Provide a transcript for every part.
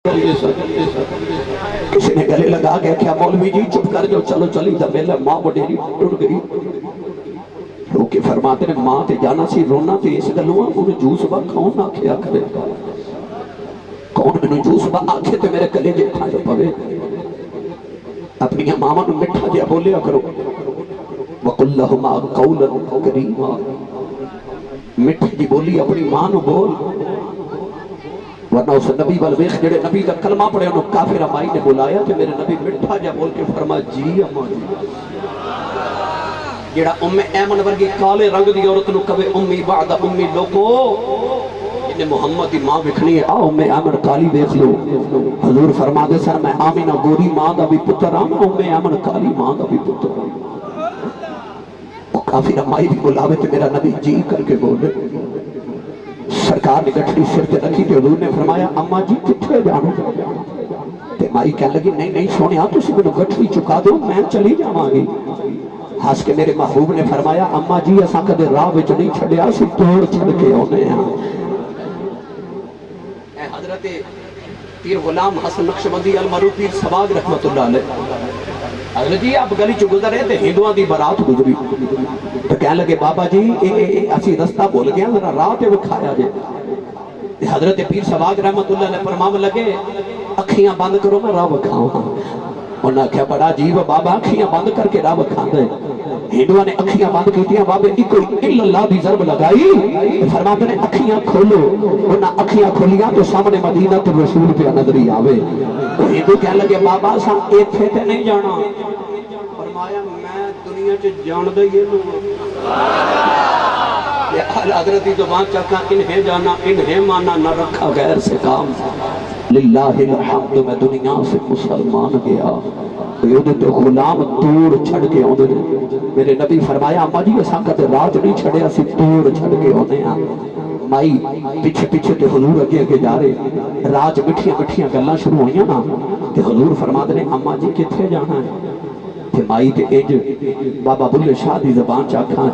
کسی نے گلے لگا کے کیا مولوی جی چپ کر جو چلو چلی دا میلہ ماں وڈیری ٹر گئی روکے فرماتے نے ماں تے جانا سی رونا تے اس گلوں انہیں جوس با کون آکھیا کرے کون انہیں جوس با آکھے تے میرے گلے جے کھا جو پوے اپنی ماما نو مٹھا دیا بولیا کرو وَقُلْ لَهُمَا قَوْلًا كَرِيمًا مٹھی جی بولی اپنی ماں نو بول ورنہ اس نبی والویخ جڑے نبی کا کلمہ پڑے انہوں کافر امائی نے بلایا کہ میرے نبی مٹھا جا بول کے فرما جی اما جی جڑا ایمن ورگی کالے رنگ دی عورت نو کبے امی بعد امی لوگو انہیں محمد دی ماں بکھنی ہے آؤ ایمن کالی دیکھ لو حضور فرما دے سر میں آمینہ گوری ماں دا بھی پتر آم ایمن کالی ماں دا بھی پتر آم کافر امائی بھی بلاوے تے میرا نبی جی کر کے بولے سرکار نے گٹھڑی سر تے رکھی تے حضور نے فرمایا اماں جی کتھے جانا تے مائی کہنے لگی نہیں سونے تو سی میں گٹھڑی چکا دو میں چلی جاواں گی ہس کے میرے محبوب نے فرمایا اماں جی اساں کدے راہ وچ نہیں چھڈیا سی توڑ چھڑ کے اونے ہاں اے حضرت پیر غلام حسن نقشبندی المروی پیر سواد رحمت اللہ علیہ حضرت جی آپ گلی چ گزر رہے تھے ہندوؤں دی برات گزری تو کہنے لگے بابا جی اسی رستہ بول گیا ذرا راہ تے وکھایا جے حضرت پیر سواد رحمت اللہ علیہ فرمانے لگے اکھیاں بند کرو میں راہ وکھاؤں انہوں نے کہا بڑا عجیب بابا اکھیاں بند کر کے راہ وکھا دے ہندوؤں نے اکھیاں بند کیتیاں بابے ایک الا اللہ دی ضرب لگائی فرماتے نے اکھیاں کھولو انہوں نے اکھیاں کھولیاں تو سامنے مدینہ تو رسول پہ نظری آوے ہندو کہنے لگے بابا سا ایک تے نہیں جانا فرمایا میں دنیا چ جان دے یہ حضرت زبان چکا انہیں جانا انہیں مانا نہ رکھا غیر سے کام للہ الحمد میں دنیا سے مسلمان گیا تو غلام توڑ چھڑ کے ہونے میرے نبی فرمایا اما جی اساں کتے رات نہیں چھڑے اسی توڑ چھڑ کے ہونے ہیں مائی پیچھے پیچھے تے حضور اگے جا رہے راج مٹھیاں گلاں شروع ہوئیاں نا تے حضور فرما دے اما جی کتھے جانا ہے تے مائی تے انج بابا بلے شاہ دی زبان چاکھاں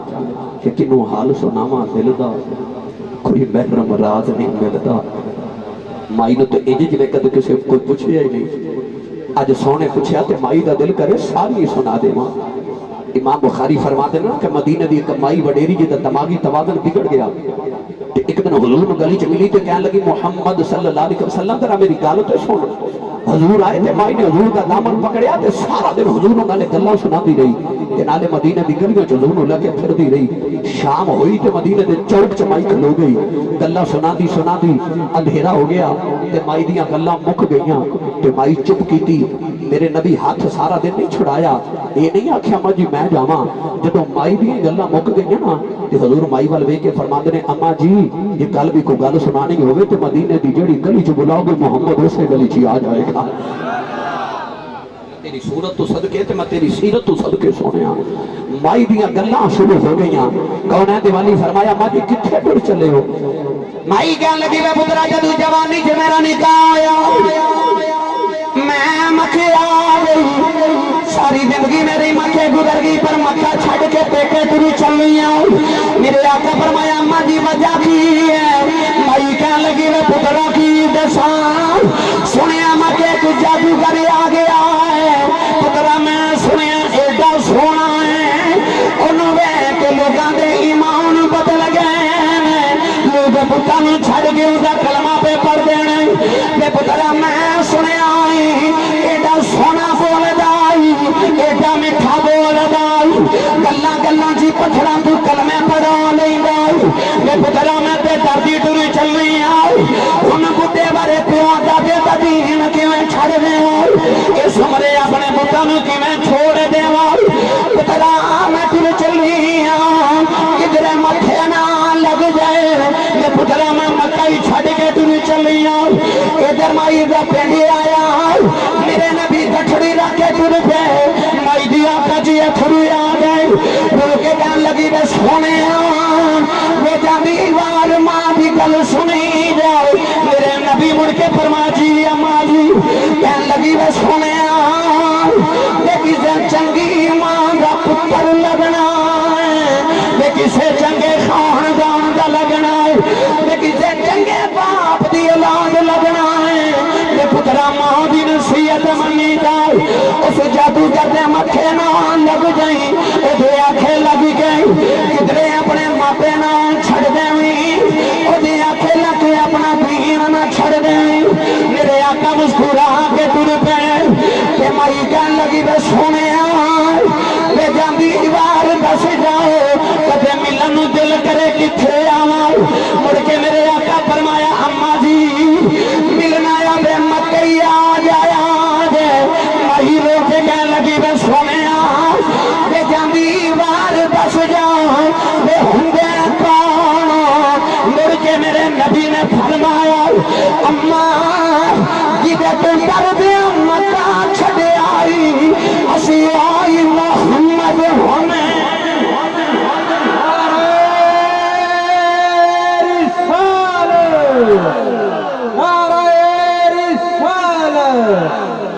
کہ کنوں حال سناواں دل دا کوئی محرم راز نہیں ملدا مائی نے تو انج جویں کدے کسے کوئی پوچھیا ہی نہیں اج سونے پوچھیا تے مائی دا دل کرے ساری سنا دے ماں امام بخاری فرماتے ہیں کہ مدینہ دی کمائی وڈیری جدا دماغی توازن بگڑ گیا ایک دن حضور نے گلی چ ملی تے کہنے لگی محمد صلی اللہ علیہ وسلم ذرا میری گل تے سن حضور آئے تے مائی نے حضور کا دامن پکڑیا تے سارا دن حضور نے نالے گلاں سناتی رہی تے نالے مدینہ دی گلیاں چ حضور نے لے کے پھردی رہی شام ہوئی تے مدینہ دے چوک چ مائی کھلو گئی گلاں سناتی اندھیرا ہو گیا تے مائی دیاں گلاں مک گئیاں تے مائی چپ کیتی میرے نبی ہاتھ سارا دن نہیں چھڑایا یہ نہیں آکھیا اما جی میں جاواں جدوں مائی دیاں گلاں مک گئیاں نا تے حضور مائی ول ویکھ کے فرماندے نے اما جی یہ کل بھی کوئی گل سنانی ہوے تے مدینے دی جڑی گلی چ بلاؤ گے محمد اسے گلی چ آ جائے گا تیری صورت تو صدقے تے میں تیری سیرت تو صدقے سونیا مائی دیاں گلاں شروع ہو گئیاں کون ہے دیوالی فرمایا ماں جی کتھے ٹر چلے ہو مائی کہنے لگی میں پترا جدو جوانی چ میرا نکاح آیا میں مکھے آ گئی ساری زندگی میری مکھے گزر گئی پر مکہ چھڑ کے پیکے تری چلی آؤں میرے آقا فرمایا اماں جی وجہ کی ہے مائی کہنے لگی میں پترا کی دساں سنیا مکھے کو جادوگر آ گیا ہے پترا میں سنیا ایڈا سونا ہے انہوں نے کہ لوگاں دے ایمان بدل گئے لوگ پتہ نہیں چھڑ کے اسے کلمہ پہ پڑھ دینے کہ پترا میں سنیا ایڈا سونا بول دائی ایڈا میٹھا بول دائی گلاں جی پتھراں تو کلمے پڑھا نہیں دائی میں پترا میں تے دردی ٹری چلنی آئی ان بڈے بارے پیو دادے دین کیویں چھڑ دے اس عمرے اپنے بتاں کیویں چھوڑ دے پترا میں ٹر چلی ہاں کدھر متھے نہ لگ جائے میں پترا میں مکہ ہی چھڑ کے ٹر چلی ہاں ادھر مائی دا پنڈ آیا میرے نبی گٹھڑی رکھ کے ٹر پے مائی دی آقا جی اتھرو آ گئے رو کے کہنے لگی بے سونے بیٹا دیوار ماں دی گل سنی جائے میرے نبی مڑ کے فرما جی اما جی کہنے لگی بے سونے کسے چنگی ماں دا پتر لگنا ہے کسے چنگے خاندان دا لگنا ہے کسے چنگے باپ دی اولاد لگنا ہے ماں دی نصیحت منی جائے اس جادوگر دے مکھے نہ لگ جائیں اودے آنکھیں لگ گئی کدرے اپنے ماپے نہ چھڑ دیویں اودے آنکھیں لگ کے اپنا دین نہ چھڑ دیویں میرے آقا مسکرا کے تر پہ کہ مائی کہن لگی بے سونے بے جاندی بار دس جاؤ کدے ملن دل کرے کتھے آؤ مڑ کے میرے آقا فرمایا اماں جی ملنا یا بے مکئی آ جایا جے مائی رو کے کہن لگی بے سونے بے جاندی بار دس جاؤ بے ہندے کون مڑ کے میرے نبی نے فرمایا اماں جدے تو کر دے مکہ چھڑے آئی اسی آئی محمد ہونے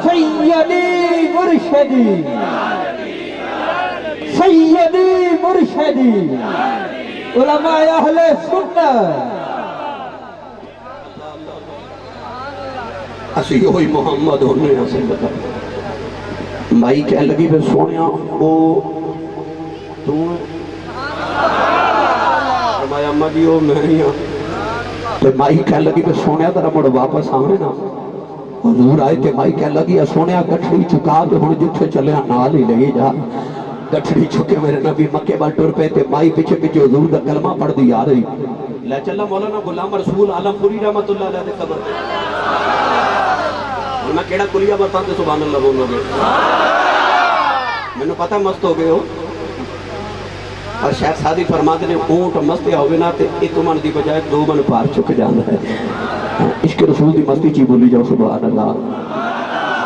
سیدی مرشدی سیدی مرشدی علماء اہل سنت اسی ہوئی محمد ہونے سے بتا مائی کہہ لگی بے سونیا وہ تو فرمایا اماں جی وہ میں ہی ہوں تو مائی کہہ لگی بے سونیا ترہ مڑ واپس آوے نا حضور آئے کہ مائی کہہ لگی سونیا گٹھڑی چکا دے ہن جتھے چلے نال ہی لگی جا گٹھڑی چکے میرے نبی مکے بال ٹر پہ تے مائی پیچھے پیچھے حضور دا کلمہ پڑھ دی آ رہی لے چلا مولانا غلام رسول عالم پوری رحمت اللہ علیہ دے قبر میں کیڑا کلیہ بتا تے سبحان اللہ بولو گے میں نے پتہ مست ہو گئے ہو اور شیخ سادی فرماتے نے اونٹ مستی ہوئے نا تے ایک من دی بجائے دو من پار چک جانا ہے عشق رسول دی مستی چی بولی جاؤ سبحان اللہ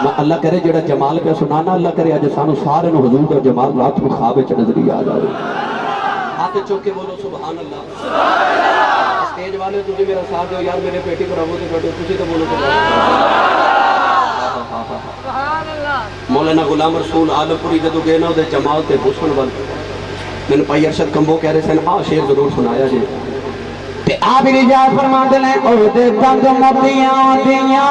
میں اللہ کرے جڑا جمال پہ سنانا اللہ کرے آج سانو سارے نو حضور دا جمال رات میں خواب نظری آ جائے ہاتھ چوک کے بولو سبحان اللہ اسٹیج والے تجھے میرا ساتھ دو یار میرے پیٹی پر آبو دے بیٹھو تجھے تو بولو سبحان اللہ مولانا غلام رسول عالم پوری جدو گئے نا دے جمال تے حسن بل میں نے پائی ارشد کمبو کہہ رہے سن شیر ضرور سنایا جی تے آپ رجاعت فرما دلیں اور دے تنگ موتیاں دیاں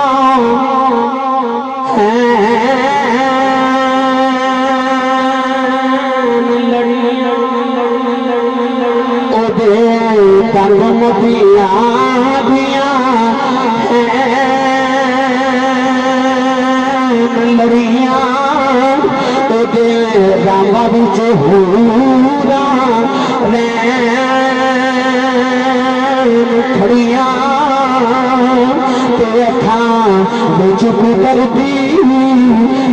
او دے تنگ موتیاں دیاں لڑیاں او دے راما بچ ہورا کھڑیاں تے اکھاں وچ پتردی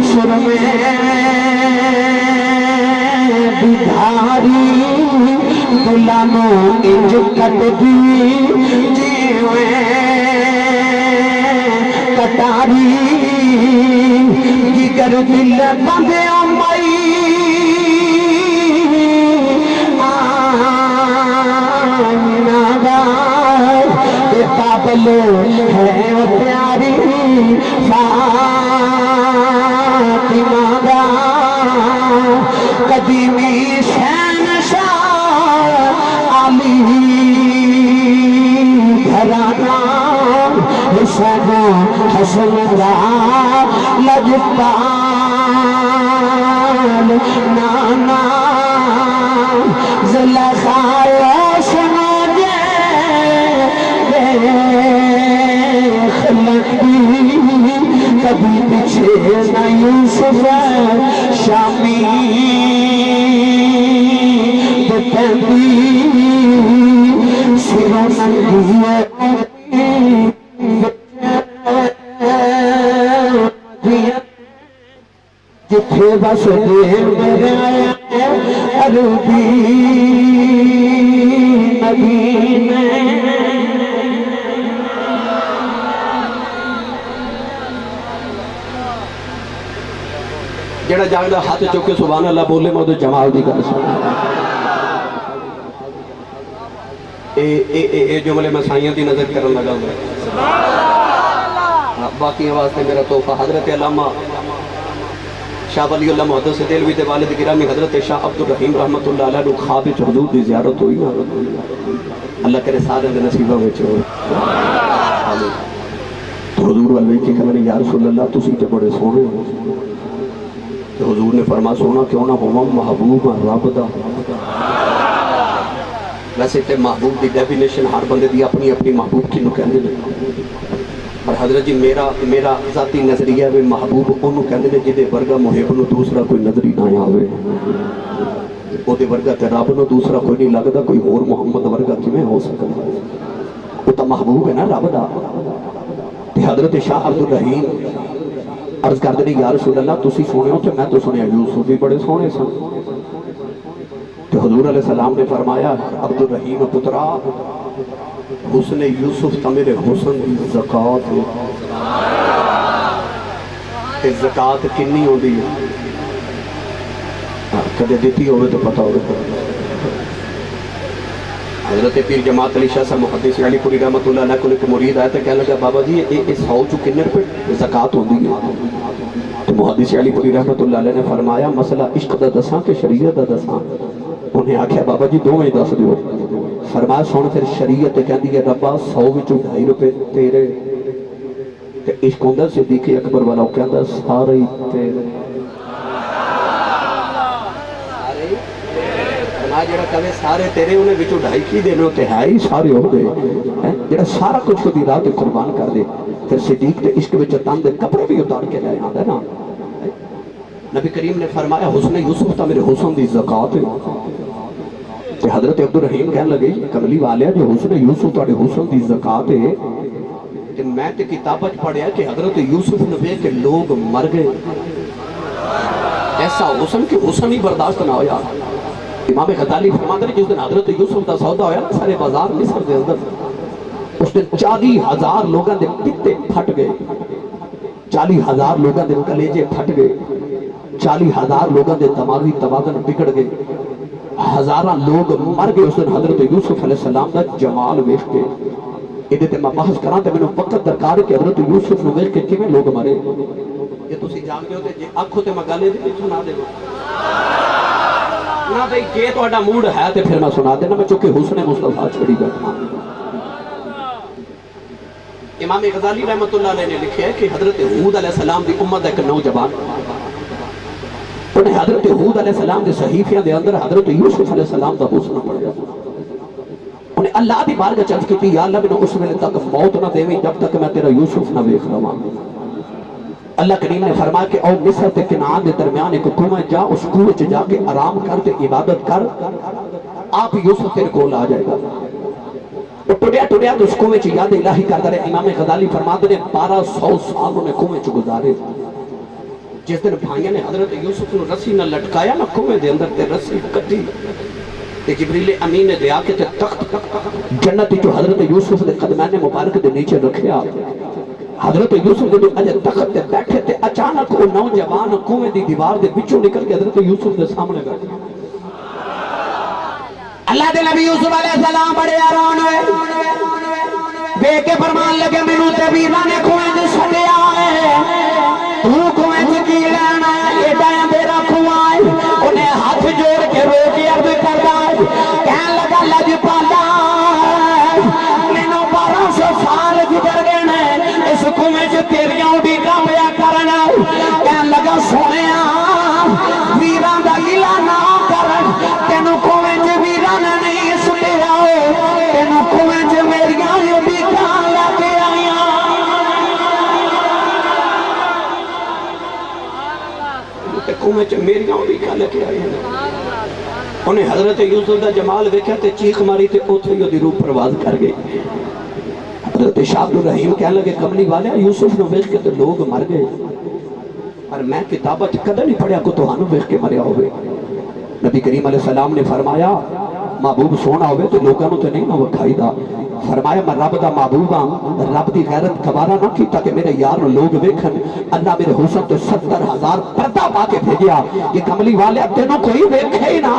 سر میں بدھاری دلانو انج کٹدی جیویں کٹاری جگر دل بندے مائی قابل ہے پیاری فاطمہ دا قدیمی شہنشاہ علی گھرانہ حسین حسن دا لجپال نانا زلخائے سنو کبھی پیچھے نہ یوسف شامی بتندی سروں ننگی جتھے بس دے میرے عربی نبی میں جڑا جاندا ہاتھ چوکے سبحان اللہ بولے میں جمال دی گل سنا اے جملے میں سائیاں دی نظر کرن لگا باقی واسطے میرا تحفہ حضرت علامہ شاہ ولی اللہ محدث دہلوی دے والد گرامی حضرت شاہ عبد الرحیم رحمت اللہ علیہ نو خواب وچ حضور دی زیارت ہوئی اللہ کرے سارے دے نصیباں وچ ہو تو حضور والے کی کہنے یا رسول اللہ تسی تے بڑے سونے ہو. تو حضور نے فرما سونا کیوں نہ ہوا محبوب رب دا. ویسے تے محبوب دی ڈیفینیشن ہر بندے دی اپنی اپنی محبوب کی نو کہندے نے. اور حضرت جی میرا ذاتی نظریہ ہے محبوب انہوں کہندے نے جدے ورگا محب نو دوسرا کوئی نظری نہ آوے. او دے ورگا تے رب نو دوسرا کوئی نہیں لگدا کوئی اور محمد ورگا کیویں ہو سکدا. وہ تو محبوب ہے نا رب دا. تے حضرت شاہ عبدالرحیم عرض کر دے یا رسول اللہ تسی سونے ہو تے میں تو سنیا یوسف بھی بڑے سونے سن. تو حضور علیہ السلام نے فرمایا عبدالرحیم پترا حسن یوسف تا میرے حسن دی زکاة ہے. تے زکاة کنی ہو دی کدے دیتی ہوئے تو پتہ ہوئے. حضرت پیر جماعت علی شاہ صاحب محدث علی پوری رحمت اللہ علیہ کو ایک مرید آیا تھا کہنے لگا بابا جی اس سو چو کنے روپے زکاة ہو دی ہے. تو محدث علی پوری رحمت اللہ علیہ نے فرمایا مسئلہ عشق دا دساں کہ شریعت دا دساں. انہیں آکھیا بابا جی دو میں دس دیو. فرمایا سونا پھر شریعت کہندی ہے ربا 100 وچوں 2.5 روپے تیرے. تے عشق ہوندا صدیق اکبر والا او کہندا سارے تیرے. فرمایا جڑا کہے سارے تیرے انہیں وچوں 2.5 کی دینے تے ہے ہی سارے ہو گئے. جڑا سارا کچھ خودی راہ تے قربان کر دے پھر صدیق تے عشق وچ تن دے کپڑے بھی اتار کے لے آندا ہے نا. نبی کریم نے فرمایا حسن یوسف تا میرے حسن دی زکاة ہے. کہ حضرت عبدالرحیم کہنے لگے کملی والے جو حسن یوسف تاڑے حسن دی زکاة ہے. کہ میں تے کتابت پڑھیا کہ حضرت یوسف نے کہ لوگ مر گئے. ایسا حسن کہ حسن ہی برداشت نہ ہویا. امام غزالی فرماتے ہیں جس دن حضرت یوسف دا سودا ہویا نا سارے بازار مصر دے اندر اس دن 40,000 لوگاں دے پتے پھٹ گئے. 40,000 لوگاں دے کلیجے پھٹ گئے. 40,000 لوگاں دے دماغی توازن بگڑ گئے. ہزارہ لوگ مر گئے. اس دن حضرت یوسف علیہ السلام دا جمال ویکھ کے ادھے تے میں بحث کراں تے مینوں وقت درکار ہے کہ حضرت یوسف نو ویکھ کے کیویں لوگ مرے. یہ تسی جان گئے ہو تے جے آکھو تے میں گل دی سنا دے نہ بھئی جے تہاڈا موڈ ہے تے پھر میں سنا دینا میں چونکہ حسن مصطفیٰ چھڑی بیٹھا. امام غزالی رحمت اللہ علیہ نے لکھا ہے کہ حضرت ہود علیہ السلام دی امت ایک نوجوان انہیں حضرت ہود علیہ السلام دے صحیفیاں دے اندر حضرت یوسف علیہ السلام دا حسن پڑھ گیا. انہیں اللہ دی بارگاہ چل کی تھی یا اللہ میں اس ویلے تک موت نہ دیویں جب تک میں تیرا یوسف نہ ویکھ رہا. اللہ کریم نے فرمایا کہ او مصر تے کنعان دے درمیان ایک کنواں جا اس کنویں وچ جا کے آرام کر تے عبادت کر آپ یوسف تیرے کول آ جائے گا. ٹوڑیا تو اس کنویں وچ یاد الہی کرتا رہے. امام غزالی فرماتے ہیں 1200 سال انہیں کنویں وچ گزارے. جس دن بھائیوں نے حضرت یوسف نے رسی نہ لٹکایا نہ کنویں دے اندر تے رسی کٹی تے جبریل امین نے دیا کہ تے تخت جنتی جو حضرت یوسف دے قدمین مبارک دے نیچے رکھیا. حضرت یوسف دے اجے تخت تے بیٹھے تے اچانک وہ نوجوان کنویں دی دیوار دے وچوں نکل کے حضرت یوسف دے سامنے بیٹھ. اللہ دے نبی یوسف علیہ السلام بڑے حیران ہوئے بے کے فرمان لگے مینوں تے ویراں نے کنویں تے چھڈیا ہے تو کنویں تے کی لینا ہے ایڈا میرا کنواں ہے. انہیں ہاتھ جوڑ کے رو کے عرض کردا ہے کہنے لگا لج پالا مینوں 1200 سال گزر گئے نے اس کنویں تے تیریاں اڈیکاں پیا کرنا. کہنے لگا سونیا ویراں دا گلا نہ کر تینوں کنویں تے ویراں نے نہیں سٹیا تینوں کنویں تے میریاں اڈیکاں لگ آئیاں. کنویں چ میریاں اڈیکاں لے کے آئی ہیں. انہیں حضرت یوسف دا جمال ویکھیا تے چیخ ماری تے اوتھے ہی دی روح پرواز کر گئی. حضرت شاہ عبدالرحیم کہنے لگے کملی والے یوسف نو ویکھ کے تے لوگ مر گئے اور میں کتابت کدے نہیں پڑھیا کو تہانوں ویکھ کے مریا ہوئے. نبی کریم علیہ السلام نے فرمایا محبوب سونا ہوئے تو لوگاں نو تے نہیں نہ وکھائی دا. فرمایا میں رب دا محبوب ہاں رب دی غیرت گوارا نہ کیتا کہ میرے یار لوگ ویکھن. اللہ میرے حسن تے 70,000 پردہ پا کے بھیجیا کہ کملی والے تینوں کوئی ویکھے ہی نہ.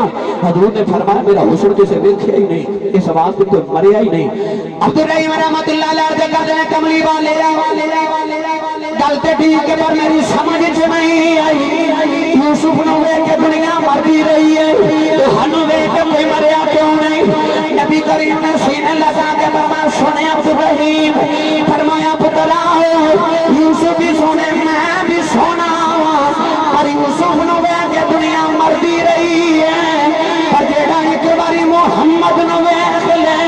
حضور نے فرمایا میرا حسن کسے ویکھے ہی نہیں اس آواز تے کوئی مریا ہی نہیں. عبدالرحیم رحمت اللہ علیہ عرض کر دے کملی والے گل تے ٹھیک ہے پر میری سمجھ وچ نہیں آئی. یوسف نو ویکھ کے دنیا مرتی رہی ہے تو ہنوں ویکھ کے کوئی مریا کیوں نہیں. نبی کریم نے سینے لگا کے فرمایا سنے عبد الرحیم فرمایا پترا یوسف بھی سنے میں بھی سونا پر یوسف نو ویکھ کے دنیا مردی رہی ہے پر جیڑا ایک باری محمد نو ویکھ لے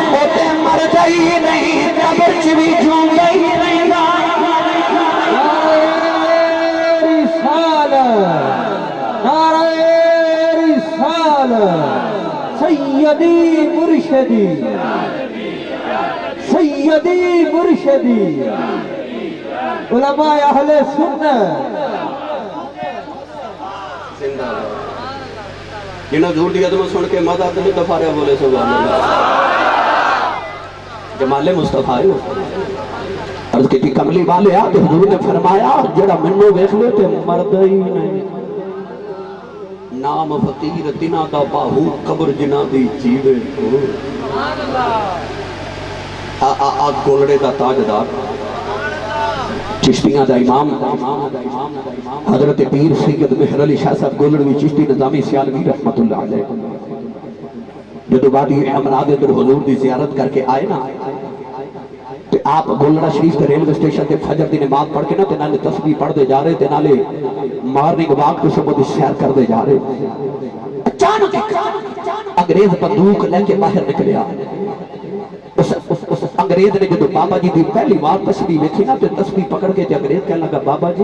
او تے مردا ہی نہیں قبر چ بھی جوندا ہی رہندا سیدی مرشدی سیدی مرشدی علماء اہل سنت جنہوں دور دیا تو میں سن کے مدد نہیں دفع رہا بولے سبحان اللہ جمال مصطفیٰ عرض کی کملی والے آتے حضور نے فرمایا جڑا منو ویکھ لے تے مرد ہی نہیں نام فقیر تینا دا باہو قبر جنا دی جیوے آ گولڑے دا تاجدار چشتیاں دا امام حضرت پیر سید مہر علی شاہ صاحب گولڑوی چشتی نظامی سیالوی رحمت اللہ علیہ جدو وادی امراض در حضور دی زیارت کر کے آئے نا تو آپ گولڑا شریف کے ریلوے اسٹیشن تے فجر دی نماز پڑھ کے نا تے نالے تسبیح پڑھ دے جا رہے تے نالے مارننگ واک تو صبح دی سیر کر دے جا رہے اچانک انگریز بندوق لے کے باہر نکلیا اس انگریز نے جدو بابا جی دی پہلی بار تسبیح ویکھی نا تے تسبیح پکڑ کے تے انگریز کہنے لگا بابا جی